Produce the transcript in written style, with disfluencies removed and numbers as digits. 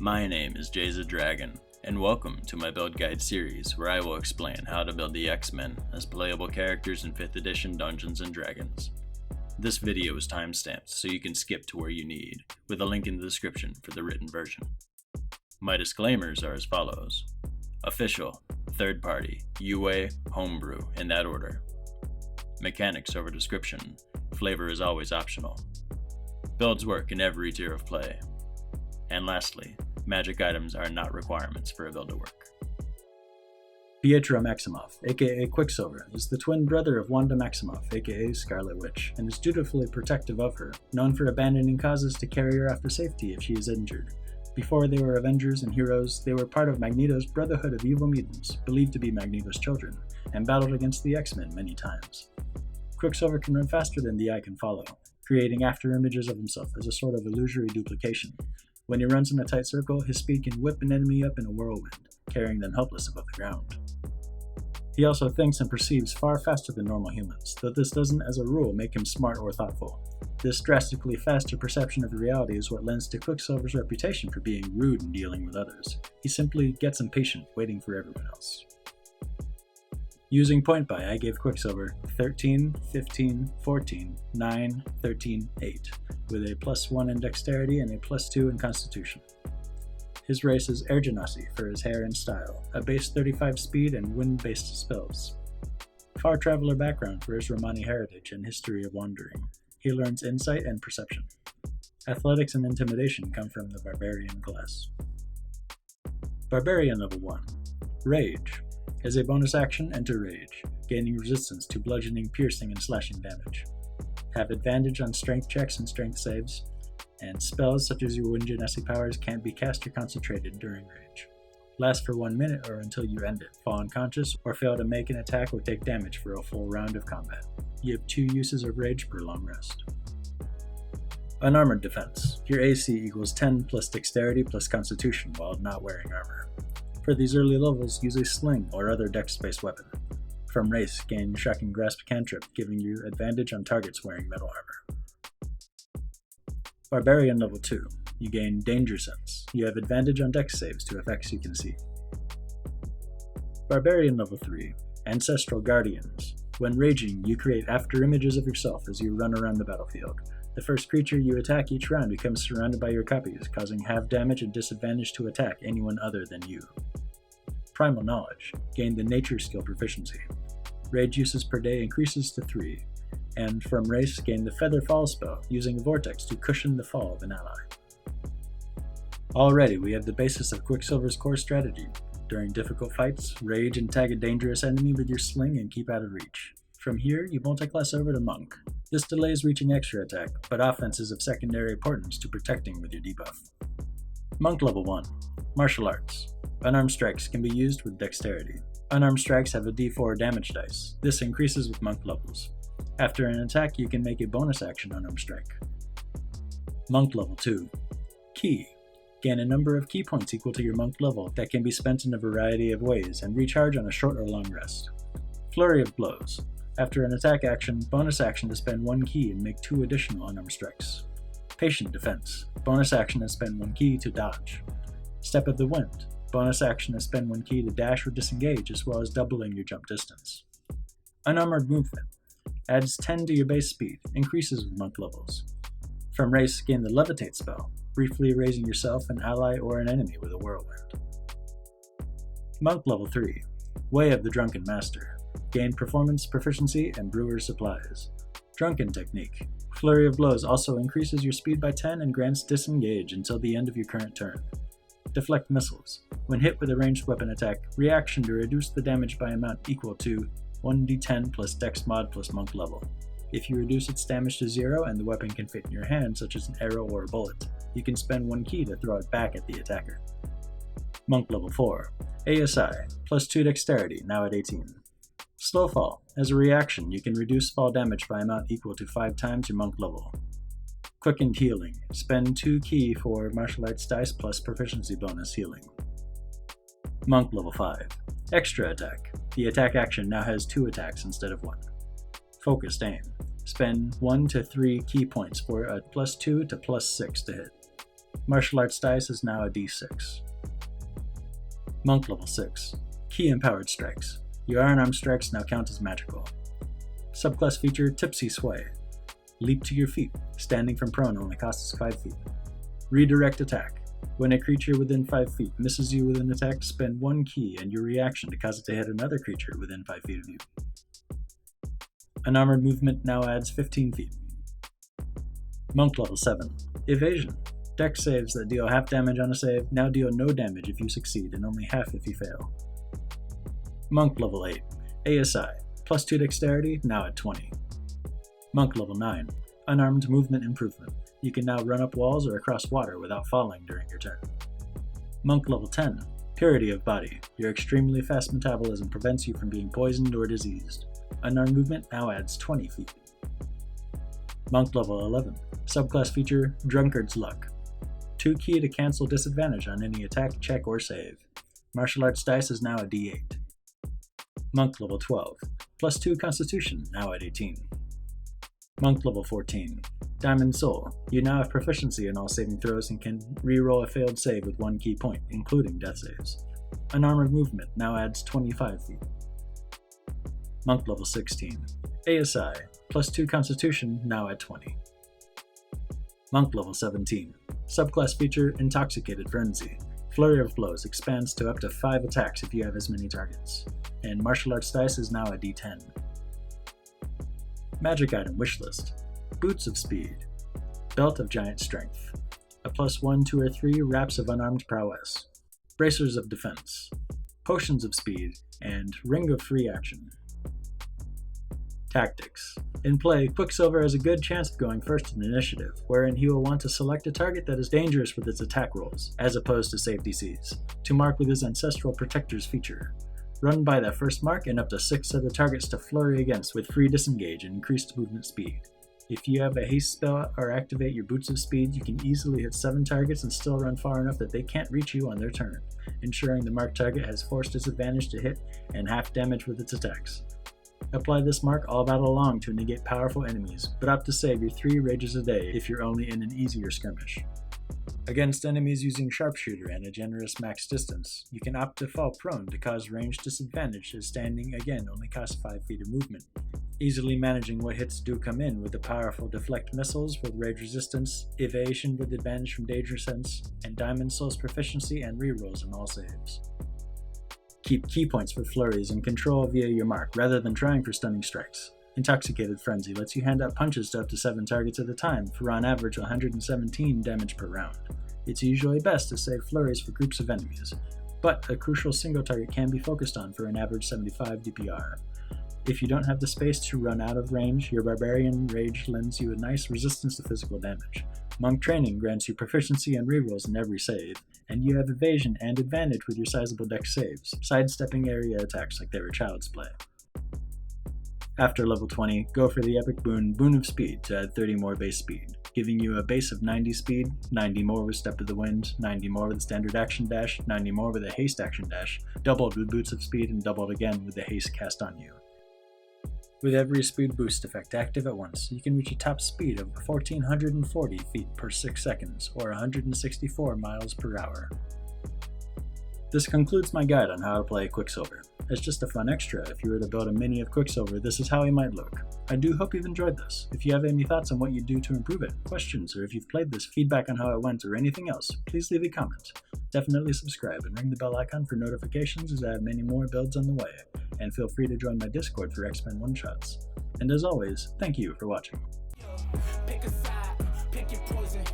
My name is Jay's a Dragon, and welcome to my build guide series where I will explain how to build the X-Men as playable characters in 5th edition Dungeons & Dragons. This video is timestamped so you can skip to where you need, with a link in the description for the written version. My disclaimers are as follows. Official, third party, UA, homebrew, in that order. Mechanics over description, flavor is always optional. Builds work in every tier of play. And lastly, magic items are not requirements for a build to work. Pietro Maximoff, aka Quicksilver, is the twin brother of Wanda Maximoff, aka Scarlet Witch, and is dutifully protective of her, known for abandoning causes to carry her off to safety if she is injured. Before they were Avengers and heroes, they were part of Magneto's Brotherhood of Evil Mutants, believed to be Magneto's children, and battled against the X-Men many times. Quicksilver can run faster than the eye can follow, creating after-images of himself as a sort of illusory duplication. When he runs in a tight circle, his speed can whip an enemy up in a whirlwind, carrying them helpless above the ground. He also thinks and perceives far faster than normal humans, though this doesn't as a rule make him smart or thoughtful. This drastically faster perception of reality is what lends to Quicksilver's reputation for being rude in dealing with others. He simply gets impatient, waiting for everyone else. Using point buy, I gave Quicksilver 13, 15, 14, 9, 13, 8, with a +1 in dexterity and a +2 in constitution. His race is Air Genasi for his hair and style, a base 35 speed and wind-based spells. Far traveler background for his Romani heritage and history of wandering. He learns insight and perception. Athletics and intimidation come from the Barbarian class. Barbarian level 1. Rage. As a bonus action, enter Rage, gaining resistance to bludgeoning, piercing, and slashing damage. Have advantage on strength checks and strength saves, and spells such as your Wind Genasi powers can't be cast or concentrated during Rage. Last for 1 minute or until you end it, fall unconscious, or fail to make an attack or take damage for a full round of combat. You have 2 uses of Rage per long rest. Unarmored defense. Your AC equals 10 plus dexterity plus constitution while not wearing armor. For these early levels, use a sling or other dex-based weapon. From race, gain Shocking Grasp cantrip, giving you advantage on targets wearing metal armor. Barbarian level 2. You gain Danger Sense. You have advantage on dex saves to effects you can see. Barbarian level 3. Ancestral Guardians. When raging, you create after-images of yourself as you run around the battlefield. The first creature you attack each round becomes surrounded by your copies, causing half damage and disadvantage to attack anyone other than you. Primal Knowledge. Gain the Nature skill proficiency. Rage uses per day increases to 3, and from race gain the Feather Fall spell, using a vortex to cushion the fall of an ally. Already we have the basis of Quicksilver's core strategy. During difficult fights, rage and tag a dangerous enemy with your sling and keep out of reach. From here, you multiclass over to Monk. This delays reaching extra attack, but offense is of secondary importance to protecting with your debuff. Monk level 1. Martial Arts. Unarmed strikes can be used with dexterity. Unarmed strikes have a d4 damage dice. This increases with monk levels. After an attack, you can make a bonus action unarmed strike. Monk level 2. Key. Gain a number of key points equal to your monk level that can be spent in a variety of ways and recharge on a short or long rest. Flurry of Blows. After an attack action, bonus action to spend 1 key and make 2 additional unarmed strikes. Patient Defense. Bonus action to spend 1 key to dodge. Step of the Wind. Bonus action to spend 1 key to dash or disengage, as well as doubling your jump distance. Unarmored Movement. Adds 10 to your base speed, increases with monk levels. From race, gain the Levitate spell, briefly raising yourself, an ally, or an enemy with a whirlwind. Monk level 3. Way of the Drunken Master. Gain performance, proficiency, and brewer's supplies. Drunken Technique. Flurry of Blows also increases your speed by 10 and grants disengage until the end of your current turn. Deflect Missiles. When hit with a ranged weapon attack, reaction to reduce the damage by amount equal to 1d10 plus dex mod plus monk level. If you reduce its damage to 0 and the weapon can fit in your hand, such as an arrow or a bullet, you can spend 1 key to throw it back at the attacker. Monk level 4. ASI, plus 2 dexterity, now at 18. Slow Fall. As a reaction, you can reduce fall damage by amount equal to 5 times your monk level. Quickened Healing. Spend 2 key for martial arts dice plus proficiency bonus healing. Monk level 5. Extra Attack. The attack action now has 2 attacks instead of 1. Focused Aim. Spend 1 to 3 key points for a +2 to +6 to hit. Martial Arts dice is now a d6. Monk level 6. Key Empowered Strikes. Your unarmed strikes now count as magical. Subclass feature Tipsy Sway. Leap to your feet. Standing from prone only costs 5 feet. Redirect Attack. When a creature within 5 feet misses you with an attack, spend 1 key and your reaction to cause it to hit another creature within 5 feet of you. Unarmored movement now adds 15 feet. Monk level 7. Evasion. Dex saves that deal half damage on a save now deal no damage if you succeed and only half if you fail. Monk level 8. ASI. Plus 2 dexterity, now at 20. Monk level 9. Unarmed movement improvement. You can now run up walls or across water without falling during your turn. Monk level 10. Purity of Body. Your extremely fast metabolism prevents you from being poisoned or diseased. Unarmed movement now adds 20 feet. Monk level 11. Subclass feature Drunkard's Luck. 2 key to cancel disadvantage on any attack, check, or save. Martial Arts dice is now a d8. Monk level 12. Plus 2 Constitution, now at 18. Monk level 14. Diamond Soul. You now have proficiency in all saving throws and can reroll a failed save with 1 key point, including death saves. Unarmored movement now adds 25 feet. Monk level 16. ASI. Plus 2 Constitution, now at 20. Monk level 17. Subclass feature Intoxicated Frenzy. Flurry of Blows expands to up to 5 attacks if you have as many targets. And Martial Arts dice is now a d10. Magic item Wishlist. Boots of Speed. Belt of Giant Strength. A plus 1, 2, or 3 wraps of Unarmed Prowess. Bracers of Defense. Potions of Speed. And Ring of Free Action. Tactics. In play, Quicksilver has a good chance of going first in initiative, wherein he will want to select a target that is dangerous with its attack rolls, as opposed to save DCs, to mark with his Ancestral Protectors feature. Run by that first mark and up to 6 other targets to flurry against with free disengage and increased movement speed. If you have a haste spell or activate your Boots of Speed, you can easily hit 7 targets and still run far enough that they can't reach you on their turn, ensuring the marked target has force disadvantage to hit and half damage with its attacks. Apply this mark all battle long to negate powerful enemies, but opt to save your 3 rages a day if you're only in an easier skirmish. Against enemies using Sharpshooter and a generous max distance, you can opt to fall prone to cause range disadvantage as standing again only costs 5 feet of movement, easily managing what hits do come in with the powerful Deflect Missiles with rage resistance, Evasion with advantage from Danger Sense, and Diamond Soul's proficiency and rerolls in all saves. Keep key points for flurries and control via your mark, rather than trying for stunning strikes. Intoxicated Frenzy lets you hand out punches to up to 7 targets at a time for on average 117 damage per round. It's usually best to save flurries for groups of enemies, but a crucial single target can be focused on for an average 75 DPR. If you don't have the space to run out of range, your Barbarian Rage lends you a nice resistance to physical damage. Monk Training grants you proficiency and rerolls in every save, and you have evasion and advantage with your sizable dex saves, sidestepping area attacks like they were child's play. After level 20, go for the epic boon, Boon of Speed, to add 30 more base speed, giving you a base of 90 speed, 90 more with Step of the Wind, 90 more with Standard Action Dash, 90 more with a Haste Action Dash, doubled with Boots of Speed, and doubled again with the Haste cast on you. With every speed boost effect active at once, you can reach a top speed of 1,440 feet per 6 seconds, or 164 miles per hour. This concludes my guide on how to play Quicksilver. As just a fun extra, if you were to build a mini of Quicksilver, this is how he might look. I do hope you've enjoyed this. If you have any thoughts on what you'd do to improve it, questions, or if you've played this, feedback on how it went, or anything else, please leave a comment. Definitely subscribe and ring the bell icon for notifications as I have many more builds on the way, and feel free to join my Discord for X-Men one-shots. And as always, thank you for watching. Pick a side, pick your poison.